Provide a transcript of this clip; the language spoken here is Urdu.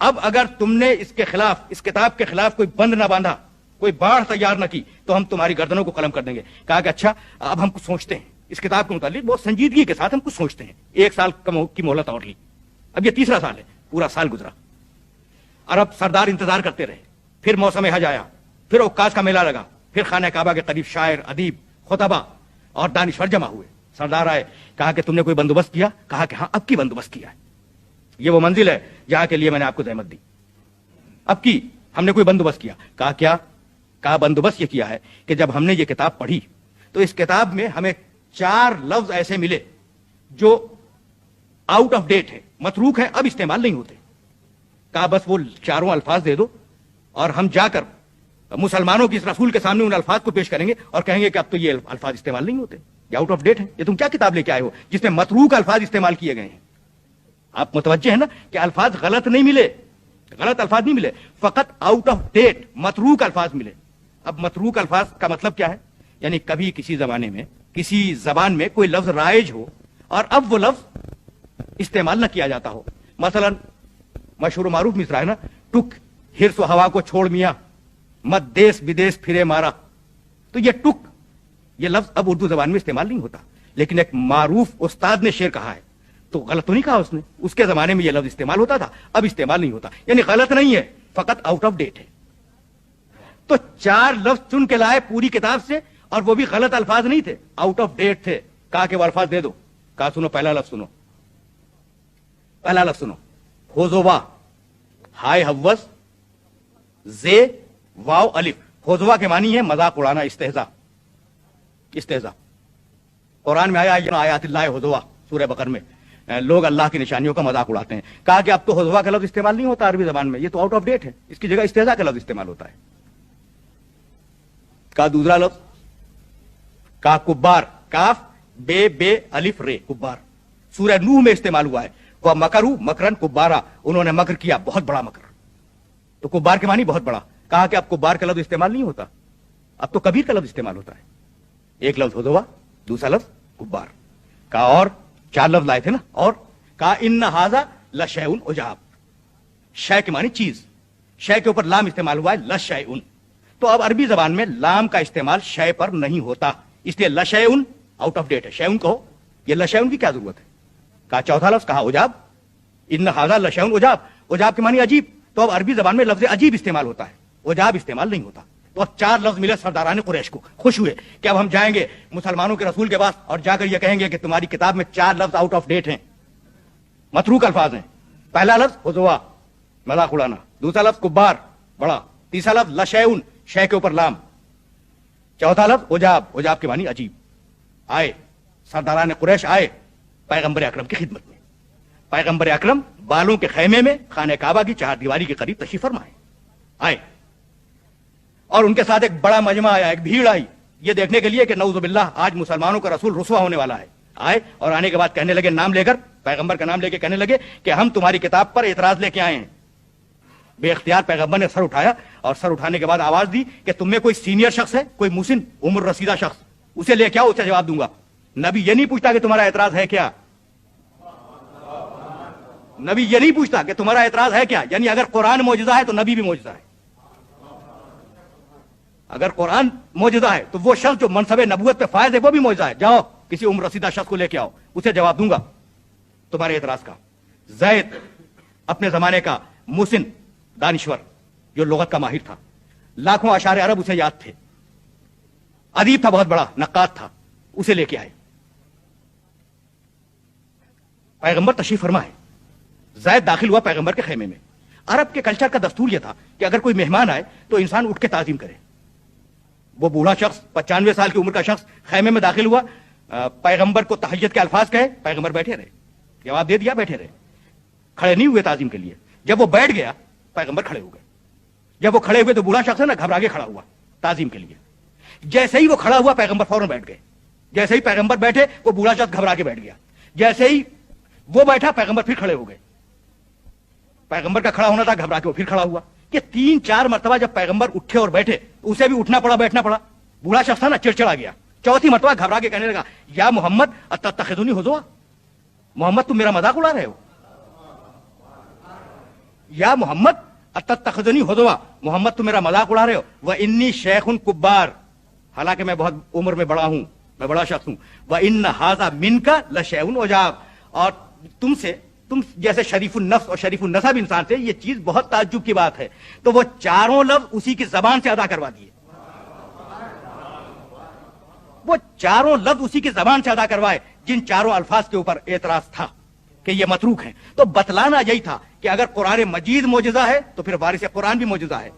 اب اگر تم نے اس کے خلاف، اس کتاب کے خلاف کوئی بند نہ باندھا، کوئی باڑھ تیار نہ کی، تو ہم تمہاری گردنوں کو قلم کر دیں گے۔ کہا کہ اچھا اب ہم کچھ سوچتے ہیں اس کتاب کے متعلق، بہت سنجیدگی کے ساتھ ہم کچھ سوچتے ہیں۔ 1 سال کی مہلت اور لی، اب یہ 3را سال ہے، پورا سال گزرا، عرب سردار انتظار کرتے رہے، پھر موسم حج آیا، پھر عکاظ کا میلہ لگا، پھر خانہ کعبہ کے قریب شاعر، ادیب، خطبہ اور دانشور جمع ہوئے۔ سردار آئے، کہا کہ تم نے کوئی بندوبست کیا؟ کہا کہ ہاں اب کی بندوبست کیا ہے، یہ وہ منزل ہے جہاں کے لیے میں نے آپ کو زحمت دی، اب کی ہم نے کوئی بندوبست کیا۔ کہا کیا؟ کہا بندوبست یہ کیا ہے کہ جب ہم نے یہ کتاب پڑھی تو اس کتاب میں ہمیں 4 لفظ ایسے ملے جو آؤٹ آف ڈیٹ ہے، متروک ہے، اب استعمال نہیں ہوتے۔ کہا بس وہ 4 الفاظ دے دو اور ہم جا کر مسلمانوں کی اس رسول کے سامنے ان الفاظ کو پیش کریں گے اور کہیں گے کہ اب تو یہ الفاظ استعمال نہیں ہوتے، یہ آؤٹ آف ڈیٹ ہے۔ یہ تم کیا کتاب لے کے آئے ہو جس میں متروک الفاظ استعمال کیے گئے ہیں؟ آپ متوجہ ہیں نا کہ الفاظ غلط نہیں ملے، غلط الفاظ نہیں ملے، فقط آؤٹ آف ڈیٹ متروک الفاظ ملے۔ اب متروک الفاظ کا مطلب کیا ہے؟ یعنی کبھی کسی زمانے میں کسی زبان میں کوئی لفظ رائج ہو اور اب وہ لفظ استعمال نہ کیا جاتا ہو۔ مثلا مشہور و معروف مصرع ہے نا، ٹک ہرس و ہوا کو چھوڑ میاں، مت دیس بدیس پھرے مارا۔ تو یہ ٹک، یہ لفظ اب اردو زبان میں استعمال نہیں ہوتا، لیکن ایک معروف استاد نے شعر کہا ہے تو غلط تو نہیں کہا اس نے، اس کے زمانے میں یہ لفظ استعمال ہوتا تھا، اب استعمال نہیں ہوتا، یعنی غلط نہیں ہے، فقط آؤٹ آف ڈیٹ ہے۔ تو 4 لفظ چن کے لائے پوری کتاب سے، اور وہ بھی غلط الفاظ نہیں تھے، آؤٹ آف ڈیٹ تھے۔ کہا کہ وہ الفاظ دے دو۔ کہا سنو پہلا لفظ سنو، پہلا لفظ سنو، ہوزوا، ہائے حوس، زے واو الف۔ ہوزوا کے معنی ہے مذاق اڑانا، استہزاء، استہزاء۔ قرآن میں آیا آیات اللہ ہوزوا، سورہ بقرہ میں لوگ اللہ کی نشانیوں کا مذاق اڑاتے ہیں۔ کہا کہ اب تو ہوزوا کا لفظ استعمال نہیں ہوتا عربی زبان میں، یہ تو آؤٹ آف ڈیٹ ہے، اس کی جگہ استہزاء کا لفظ استعمال ہوتا ہے۔ کہا دوسرا لفظ، کہا کبار، کاف بے بے الف رے، کبار، سورہ نوح میں استعمال ہوا ہے۔ وہ مکرو مکرن کبارا، انہوں نے مکر کیا، بہت بڑا مکر۔ تو کبار کے معنی بہت بڑا۔ کہا کہ اب کبار کا لفظ استعمال نہیں ہوتا، اب تو کبیر کا لفظ استعمال ہوتا ہے۔ ایک لفظ ہوزوا، دوسرا لفظ کبار۔ کہا اور 4 لفظ لائے تھے نا، اور کہا ان ھذا لشیء عجاب، شے کے معنی چیز، شے کے اوپر لام استعمال ہوا ہے، لشیء۔ تو اب عربی زبان میں لام کا استعمال شے پر نہیں ہوتا، اس لیے لشیء آؤٹ آف ڈیٹ ہے۔ شیء کہو، یہ لشیء کی کیا ضرورت ہے؟ کہا چوتھا لفظ، کہا عجاب، ان ھذا لشیء عجاب، عجاب کے معنی عجیب، تو اب عربی زبان میں لفظ عجیب استعمال ہوتا ہے، عجاب استعمال نہیں ہوتا۔ تو اب 4 لفظ ملے سرداران قریش کو، خوش ہوئے کہ اب ہم جائیں گے مسلمانوں کے رسول کے پاس اور جا کر یہ کہیں گے کہ تمہاری کتاب میں 4 لفظ آؤٹ آف ڈیٹ ہیں، متروک الفاظ ہیں۔ پہلا لفظ ہوزوا، مذاق اڑانا، دوسرا لفظ کبار، بڑا، تیسرا لفظ لشیء، شے کے اوپر لام، چوتھا لفظ عجاب، عجاب کے معنی عجیب۔ آئے سرداران قریش، آئے پیغمبر اکرم کی خدمت میں۔ پیغمبر اکرم بالوں کے خیمے میں خانہ کعبہ کی 4 دیواری کے قریب تشریف فرمائے، آئے، اور ان کے ساتھ ایک بڑا مجمع آیا، ایک بھیڑ آئی، یہ دیکھنے کے لیے کہ نعوذ باللہ آج مسلمانوں کا رسول رسوا ہونے والا ہے۔ آئے اور آنے کے بعد کہنے لگے، نام لے کر، پیغمبر کا نام لے کے کہنے لگے کہ ہم تمہاری کتاب پر اعتراض لے کے آئے ہیں۔ بے اختیار پیغمبر نے سر اٹھایا، اور سر اٹھانے کے بعد آواز دی کہ تم میں کوئی سینئر شخص ہے، کوئی مسن عمر رسیدہ شخص، اسے لے کے آؤ، اسے جواب دوں گا۔ نبی یہ نہیں پوچھتا کہ تمہارا اعتراض ہے کیا، نبی یہ نہیں پوچھتا کہ تمہارا اعتراض ہے کیا، یعنی اگر قرآن معجزہ ہے تو نبی بھی معجزہ ہے۔ اگر قرآن معجزہ ہے تو وہ شخص جو منصب نبوت پہ فائز ہے وہ بھی معجزہ ہے۔ جاؤ کسی عمر رسیدہ شخص کو لے کے آؤ، اسے جواب دوں گا تمہارے اعتراض کا۔ زید اپنے زمانے کا مسن دانشور جو لغت کا ماہر تھا، لاکھوں اشعار عرب اسے یاد تھے، ادیب تھا، بہت بڑا نقاد تھا، اسے لے کے آئے۔ پیغمبر تشریف فرمائے، زید داخل ہوا پیغمبر کے خیمے میں۔ عرب کے کلچر کا دستور یہ تھا کہ اگر کوئی مہمان آئے تو انسان اٹھ کے تعظیم کرے۔ وہ بوڑھا شخص 95 سال کی عمر کا شخص خیمے میں داخل ہوا، پیغمبر کو تحیت کے الفاظ کہے، پیغمبر بیٹھے رہے، جواب دے دیا، بیٹھے رہے، کھڑے نہیں ہوئے تعظیم کے لیے۔ جب وہ بیٹھ گیا پیغمبر کھڑے ہو گئے، جب وہ کھڑے ہوئے تو بوڑھا شخص ہے نا گھبرا کے کھڑا ہوا تعظیم کے لیے۔ جیسے ہی وہ کھڑا ہوا پیغمبر فوراً بیٹھ گئے، جیسے ہی پیغمبر بیٹھے وہ بوڑھا شخص گھبرا کے بیٹھ گیا، جیسے ہی وہ بیٹھا پیغمبر پھر کھڑے ہو گئے۔ پیغمبر کا کھڑا ہونا تھا، گھبرا کے وہ پھر کھڑا ہوا۔ کہ 3-4 مرتبہ جب پیغمبر اٹھے اور بیٹھے اسے بھی اٹھنا پڑا، بیٹھنا پڑا۔ بوڑھا شخص تھا نا چڑچڑا گیا، چوتھی مرتبہ گھبرا کے کہنے لگا، یا محمد اتتخذونی ہزوا، محمد تم میرا مذاق اڑا رہے ہو۔ یا محمد اتتخذنی ہدوا، محمد تم میرا مذاق اڑا رہے ہو، وانی شیخ کبار، حالانکہ میں بہت عمر میں بڑا ہوں، میں بڑا شخص ہوں، وان ھذا منک لشیء عجاب، اور تم جیسے شریف النفس اور شریف النسب انسان سے یہ چیز بہت تعجب کی بات ہے. تو وہ چاروں لفظ اسی کی زبان سے ادا کروا دیے، وہ چاروں لفظ اسی کی زبان سے ادا کروائے جن چاروں الفاظ کے اوپر اعتراض تھا کہ یہ متروک ہیں. تو بتلانا یہی تھا کہ اگر قرآن مجید معجزہ ہے تو پھر وارث قرآن بھی معجزہ ہے.